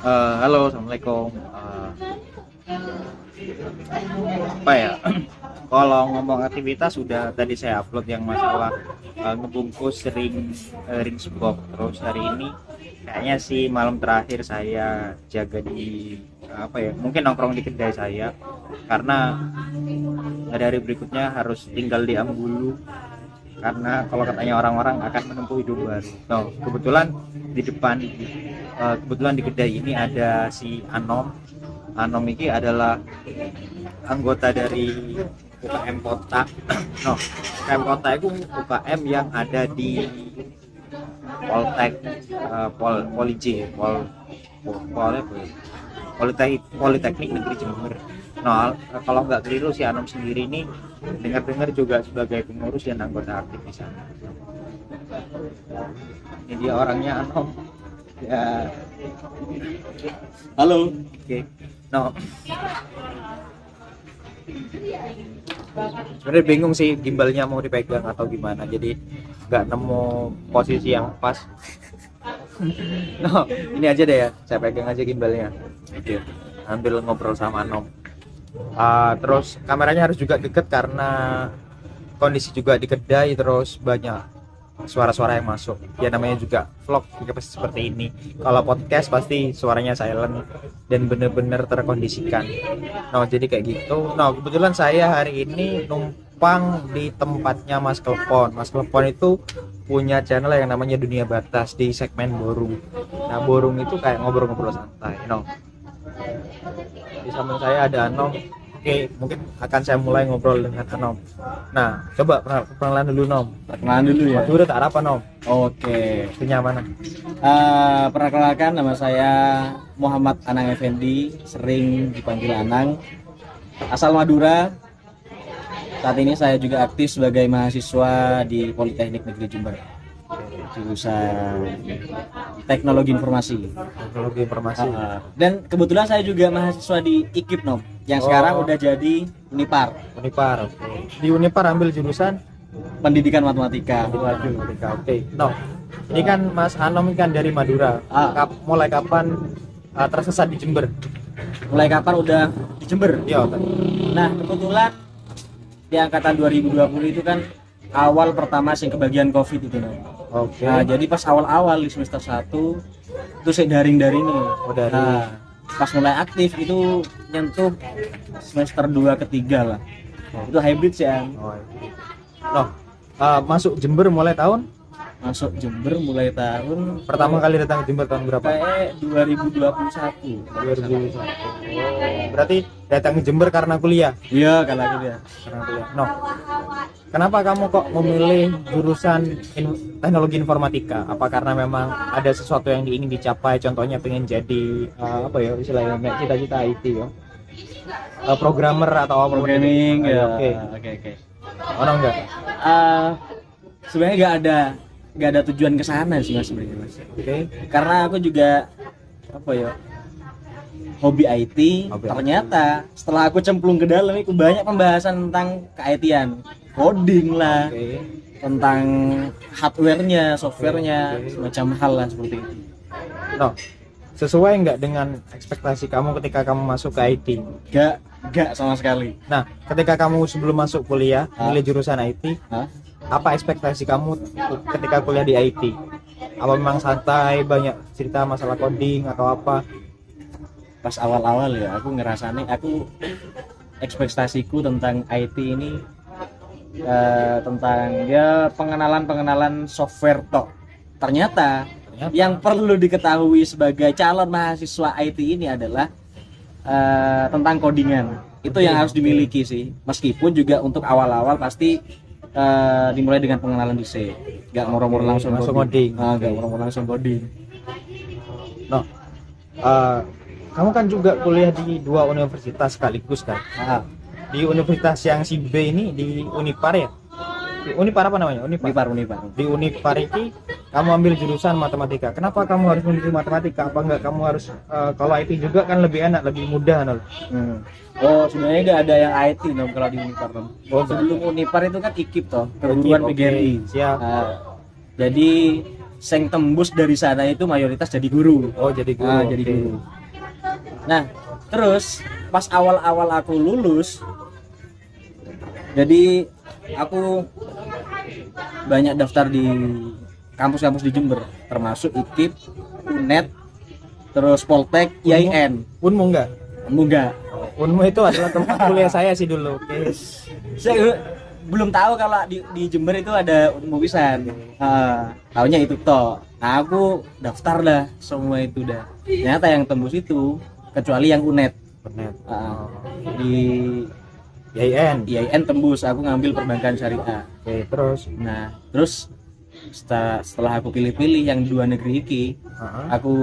Halo, assalamualaikum. Apa ya? Kalau ngomong aktivitas sudah tadi saya upload yang masalah ngebungkus ring box. Terus hari ini kayaknya sih malam terakhir saya jaga di apa ya? Mungkin nongkrong di kedai saya karena hari-hari berikutnya harus tinggal di Ambulu karena kalau katanya orang-orang akan menempuh hidup baru. No, kebetulan di depan kebetulan di kedai ini ada si Anom. Anom ini adalah anggota dari UKM Kota. No, UKM Kota itu UKM yang ada di Poltek, Politeknik Negeri Jember. Nah, kalau nggak keliru si Anom sendiri ini dengar-dengar juga sebagai pengurus dan anggota aktif di sana. Ini dia orangnya, Anom. Ya. Halo. Oke. No. Sebenarnya bingung sih gimbalnya mau dipegang atau gimana, jadi nggak nemu posisi yang pas. No, ini aja deh ya, saya pegang aja gimbalnya. Oke. Ambil ngobrol sama Anom. Terus kameranya harus juga deket karena kondisi juga di kedai, terus banyak suara-suara yang masuk. Ya namanya juga vlog juga pasti seperti ini. Kalau podcast pasti suaranya silent dan bener-bener terkondisikan. Nah jadi kayak gitu. Nah kebetulan saya hari ini numpang di tempatnya Mas Klepon. Mas Klepon itu punya channel yang namanya Dunia Batas di segmen Borung. Nah Borung itu kayak ngobrol-ngobrol santai. No. Di samping saya ada Anom. Oke, mungkin akan saya mulai ngobrol dengan Anom. Nah, coba perkenalan dulu Nom. Perkenalan dulu ya. Madura tak apa Nom? Oke. Punya mana? Perkenalkan, nama saya Muhammad Anang Effendi, sering dipanggil Anang. Asal Madura. Saat ini saya juga aktif sebagai mahasiswa di Politeknik Negeri Jember. Jurusan Teknologi Informasi. Teknologi Informasi. Dan kebetulan saya juga mahasiswa di IKIP Nom, yang sekarang udah jadi Unipar. Unipar. Di Unipar ambil jurusan Pendidikan Matematika. Matematika. Oke. No. Ini kan Mas Anom kan dari Madura. Mulai kapan tersesat di Jember? Mulai kapan udah di Jember? Iya. Nah, kebetulan di angkatan 2020 itu kan awal pertama sing kebagian Covid itu Nom. Oke. Nah, jadi pas awal-awal di semester 1 itu saya daring-daring nih. Daring. Nah, pas mulai aktif itu nyentuh semester 2 ketiga lah. Itu hybrid sih An. No. Masuk Jember mulai tahun? Masuk Jember mulai tahun Pertama kali datang ke Jember tahun berapa? kayak 2021. 2021. Berarti datang ke Jember karena kuliah? Iya, kalau aku ya. Karena kuliah. No. Kenapa kamu kok memilih jurusan teknologi informatika? Apa karena memang ada sesuatu yang ingin dicapai? Contohnya pengen jadi apa ya istilahnya cita-cita IT ya? Programmer atau apa? Programming ya. Oke. Orang enggak? Sebenarnya nggak ada tujuan ke sana sih Mas sebenarnya Mas. Oke. Karena aku juga apa ya? Hobi IT. Ternyata setelah aku cemplung ke dalam itu banyak pembahasan tentang ke-IT-an. Coding lah, tentang hardware-nya, software-nya, semacam hal lah seperti itu. No, sesuai nggak dengan ekspektasi kamu ketika kamu masuk ke IT? Nggak sama sekali. Nah, ketika kamu sebelum masuk kuliah, milih jurusan IT, apa ekspektasi kamu ketika kuliah di IT? Apa memang santai, banyak cerita masalah coding atau apa? Pas awal-awal ya, aku ngerasanya, ekspektasiku tentang IT ini tentang ya pengenalan software tok. Ternyata yang perlu diketahui sebagai calon mahasiswa IT ini adalah tentang codingan. Itu yang harus dimiliki sih. Meskipun juga untuk awal-awal pasti dimulai dengan pengenalan di C. Gak moro-moro langsung coding. Gak moro-moro langsung coding. No. Kamu kan juga kuliah di 2 universitas sekaligus kan? Di universitas yang si B ini di Unipar ya? Di Unipar apa namanya? Unipar. Di Unipar ini kamu ambil jurusan matematika. Kenapa kamu harus memilih matematika? Apa enggak kamu harus kalau IT juga kan lebih enak, lebih mudah nol. Oh, sebenarnya nggak ada yang IT dong kalau di Unipar dong. Sebelum Unipar itu kan IKIP toh, perguruan PGRI. Siap. Jadi seng tembus dari sana itu mayoritas jadi guru. Oh, jadi guru. Jadi guru. Nah, terus pas awal-awal aku lulus, jadi aku banyak daftar di kampus-kampus di Jember, termasuk IKIP, UNED, terus Poltek, IAIN. Unmu enggak? Enggak. Unmu itu adalah tempat kuliah saya sih dulu. Oke. Saya belum tahu kalau di Jember itu ada Unmu pisan. Taunya itu toh. Nah, aku daftar dah semua itu dah. Ternyata yang tembus itu kecuali yang UNED. Benar. Di IAIN tembus, aku ngambil perbankan syariah. Oke, terus Nah, terus setelah aku pilih-pilih yang dua negeri iki, aku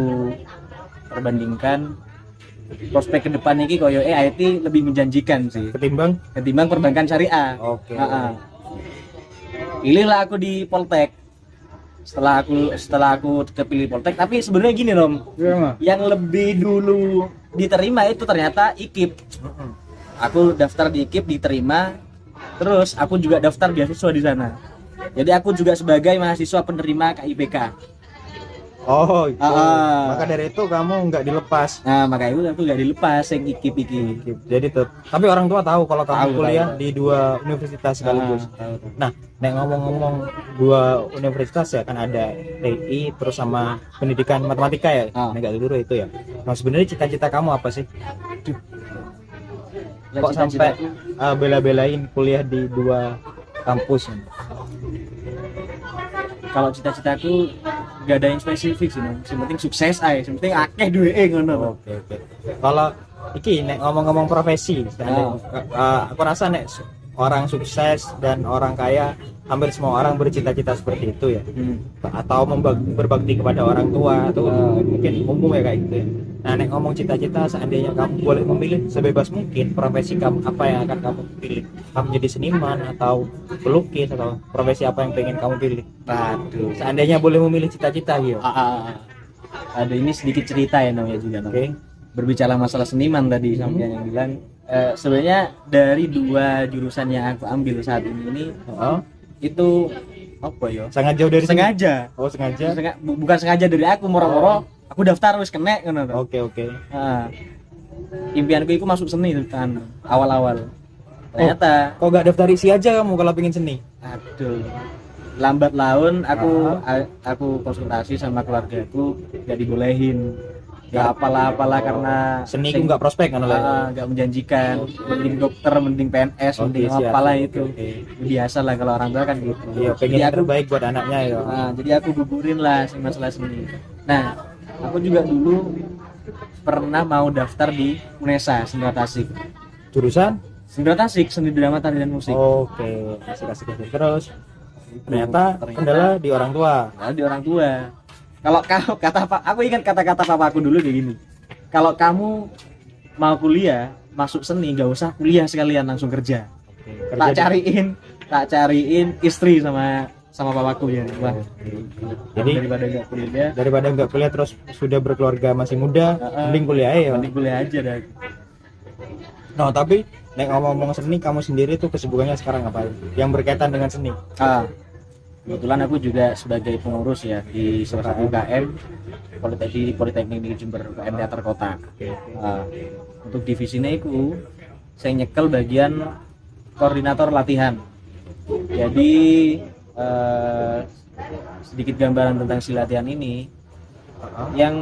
perbandingkan prospek ke depan iki koyo IT lebih menjanjikan sih ketimbang perbankan syariah. oke. Pilihlah aku di Poltek. Setelah aku kepilih Poltek, tapi sebenarnya gini Rom, yang lebih dulu diterima itu ternyata IKIP. Aku daftar di IKIP diterima, terus aku juga daftar beasiswa di sana. Jadi aku juga sebagai mahasiswa penerima KIPK. Oh, itu. Maka dari itu kamu nggak dilepas. Nah, makanya itu aku nggak dilepas yang IKIP iki. Jadi tapi orang tua tahu kalau kamu Tahu, kuliah tahu. di dua universitas sekaligus. Tahu. Nah, nek ngomong-ngomong dua universitas ya kan ada TI terus sama pendidikan matematika ya. Nek nggak dulu itu ya. Nah, sebenarnya cita-cita kamu apa sih? Kok sampai bela-belain kuliah di dua kampus? Kalau cita-citaku gak ada yang spesifik sih, yang penting sukses aja, yang penting akeh duwe ngono. Oke. Kalau iki nek ngomong-ngomong profesi, aku rasa nek orang sukses dan orang kaya hampir semua orang bercita-cita seperti itu ya. Atau berbakti kepada orang tua atau mungkin umum ya kayak gitu ya. Nah, nek ngomong cita-cita, seandainya kamu boleh memilih sebebas mungkin profesi kamu apa yang akan kamu pilih? Kamu jadi seniman atau pelukis atau profesi apa yang pengen kamu pilih? Waduh. Seandainya boleh memilih cita-cita gitu. Ada ini sedikit cerita ya namanya juga. Oke. Berbicara masalah seniman tadi sampai yang bilang sebenarnya dari dua jurusan yang aku ambil saat ini itu apa ya? Sangat jauh dari sengaja. Oh, sengaja. Bukan sengaja dari aku, moro-moro aku daftar wis kena ngono to. Oke. Impianku itu masuk seni kan awal-awal. Ternyata kok gak daftar isi aja kamu kalau pengen seni? aduh. Lambat laun aku konsultasi sama keluargaku gak dibolehin. Gak apalah karena Seni itu nggak prospek kan oleh? Gak menjanjikan. Mending dokter, mending PNS, mending apalah itu. Biasa lah kalau orang tua kan gitu. Iya, pengen yang terbaik buat anaknya ya. Jadi aku gugurin lah masalah seni. Nah, aku juga dulu pernah mau daftar di UNESA Sendra Tasik. Jurusan? Sendra Tasik, seni drama tari dan musik. Oke, kasih. Terus ternyata kendala di orang tua. Di orang tua. Kalau kamu aku ingat kata-kata papaku dulu kayak gini. Kalau kamu mau kuliah, masuk seni, nggak usah kuliah sekalian langsung kerja. Tak cariin istri sama papaku ya. Wah. Jadi daripada nggak kuliah terus sudah berkeluarga masih muda, mending kuliah aja ya. Mending kuliah aja dah. No, tapi nek ngomong seni, kamu sendiri tuh kesibukannya sekarang apa? Yang berkaitan dengan seni? Kebetulan aku juga sebagai pengurus ya di salah satu UKM Politeknik Negeri Jember, UKM Teater Kota. Untuk divisinya itu saya nyekel bagian koordinator latihan. Jadi sedikit gambaran tentang si latihan ini yang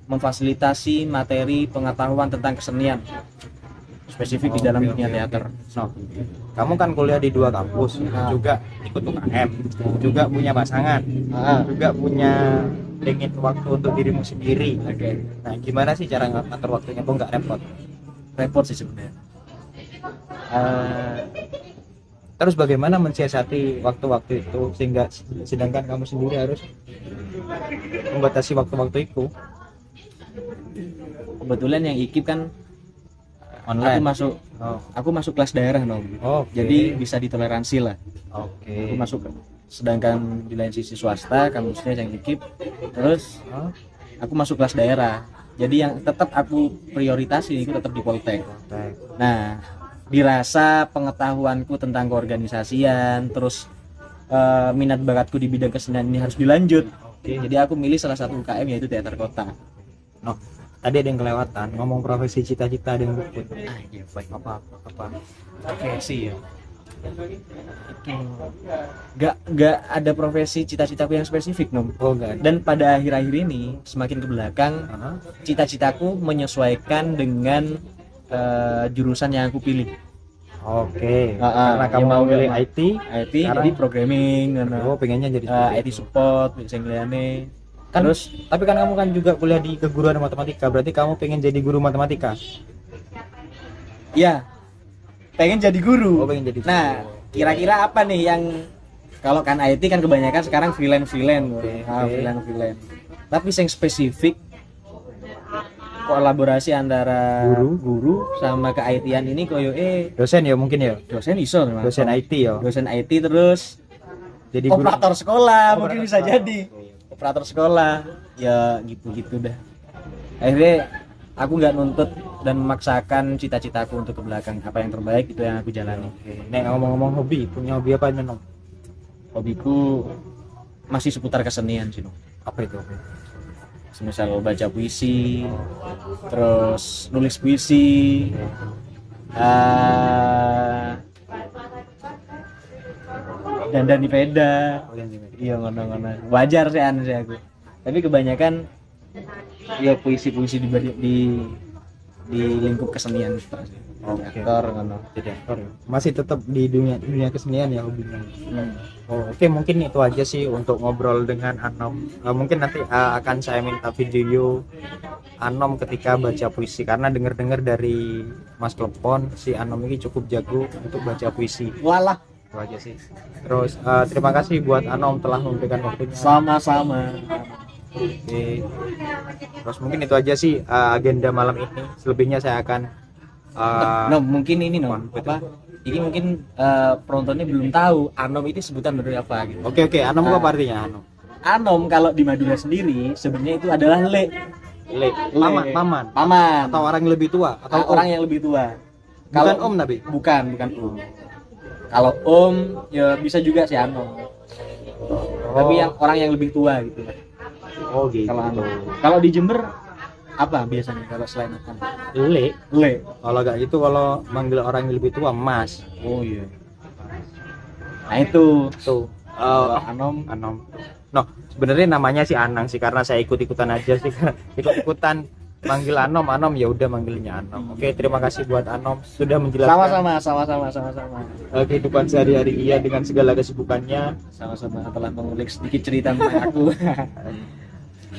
memfasilitasi materi pengetahuan tentang kesenian spesifik di dalam dunia teater. No. Kamu kan kuliah di dua kampus, juga ikut UKM, juga punya pasangan, juga punya pengen waktu untuk dirimu sendiri. Oke. Nah, gimana sih cara ngatur waktunya? Kok nggak repot? Repot sih sebenarnya. Terus bagaimana mensiasati waktu-waktu itu sehingga sedangkan kamu sendiri harus membatasi waktu-waktu itu? Kebetulan yang IKIP kan Online. Aku masuk kelas daerah Jadi bisa ditoleransi lah. Aku masuk, sedangkan di lain sisi swasta kampusnya yang IKIP, terus aku masuk kelas daerah. Jadi yang tetap aku prioritasi itu tetap di Poltek. Nah, dirasa pengetahuanku tentang keorganisasian, terus minat bakatku di bidang kesenian ini harus dilanjut. Jadi aku milih salah satu UKM yaitu Teater Kota. No, tadi ada yang kelewatan ngomong profesi cita-cita, ada yang luput. Iya baik. Apa? Profesi ya. Gak ada profesi cita-citaku yang spesifik Nom. Oh enggak. Dan pada akhir-akhir ini semakin ke belakang cita-citaku menyesuaikan dengan jurusan yang aku pilih. Oke. Ah, Karena yang kamu mau pilih memang. IT. IT Sekarang- jadi programming Oh, pengennya jadi seperti IT itu. support bisa ngeliane. Kan, Terus tapi kan kamu kan juga kuliah di keguruan matematika, berarti kamu pengen jadi guru matematika. ya pengen jadi guru. Oh, pengen jadi guru. Nah, kira-kira apa nih yang kalau kan IT kan kebanyakan sekarang freelance. Oke. Freelance. Tapi yang spesifik kolaborasi antara guru sama ke IT-an ini koyo Dosen ya mungkin ya. dosen iso memang. Dosen IT ya. Dosen IT terus Jadi guru. operator sekolah Operator mungkin bisa sekolah. jadi. Operator sekolah ya gitu-gitu dah. Akhirnya aku nggak nuntut dan memaksakan cita-citaku untuk ke belakang. Apa yang terbaik itu yang aku jalani. Nek ngomong-ngomong hobi, punya hobi apa Nom? Hobiku masih seputar kesenian sih. Apa itu? Misal baca puisi, terus nulis puisi, dandan di peda, iya ngono-ngono. Wajar sih anu sih aku. Tapi kebanyakan ya puisi-puisi di lingkup kesenian gitu sih. Oke. Aktor ngono. Jadi aktor ya. Masih tetap di dunia kesenian ya hobinya. Oh, oke, mungkin itu aja sih untuk ngobrol dengan Anom. Mungkin nanti akan saya minta video Anom ketika baca puisi, karena dengar-dengar dari Mas Klepon si Anom ini cukup jago untuk baca puisi. Walah, Itu aja sih. Terus terima kasih buat Anom telah memberikan waktunya. sama-sama. Oke. Terus mungkin itu aja sih agenda malam ini. Selebihnya saya akan No, mungkin ini no, Betul. apa? Ini mungkin penontonnya belum tahu Anom itu sebutan dari apa gitu. Oke, Anom apa artinya Anom? Anom kalau di Madura sendiri sebenarnya itu adalah le. Paman Paman. atau orang yang lebih tua atau om? Orang yang lebih tua. Bukan om tapi bukan om. Kalau om ya bisa juga sih Anom. Tapi yang orang yang lebih tua gitu. oh gitu. Kalau Anom. Kalau di Jember apa biasanya kalau selain Anom? Le. Le. Kalau gak gitu, kalau manggil orang yang lebih tua Mas. Oh iya. Nah itu Tuh. kalau Anom. Anom. No, sebenarnya namanya sih Anang sih, karena saya ikut-ikutan aja sih. Ikut-ikutan manggil Anom, ya udah manggilnya Anom. Oke, terima kasih buat Anom sudah menjelaskan Sama-sama. kehidupan sehari-hari ia dengan segala kesibukannya. Sama-sama telah mengulik sedikit cerita tentang aku.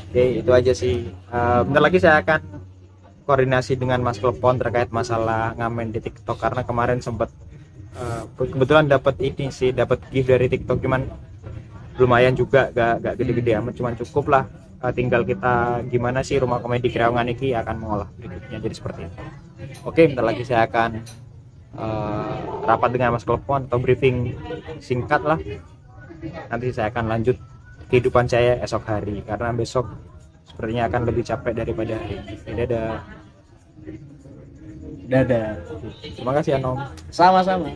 Oke, itu aja sih. Bentar lagi saya akan koordinasi dengan Mas Klepon terkait masalah ngamen di TikTok, karena kemarin sempat kebetulan dapat ini sih, dapat gift dari TikTok, cuman lumayan juga, gak gede-gede amat, cuman cukup lah. Tinggal kita gimana sih Rumah Komedi Kreongan ini akan mengolah berikutnya jadi seperti itu. Oke, bentar lagi saya akan rapat dengan Mas Klepon atau briefing singkat lah. Nanti saya akan lanjut kehidupan saya esok hari, karena besok sepertinya akan lebih capek daripada hari ini. Dadah. Dadah. Terima kasih Anom. Sama-sama.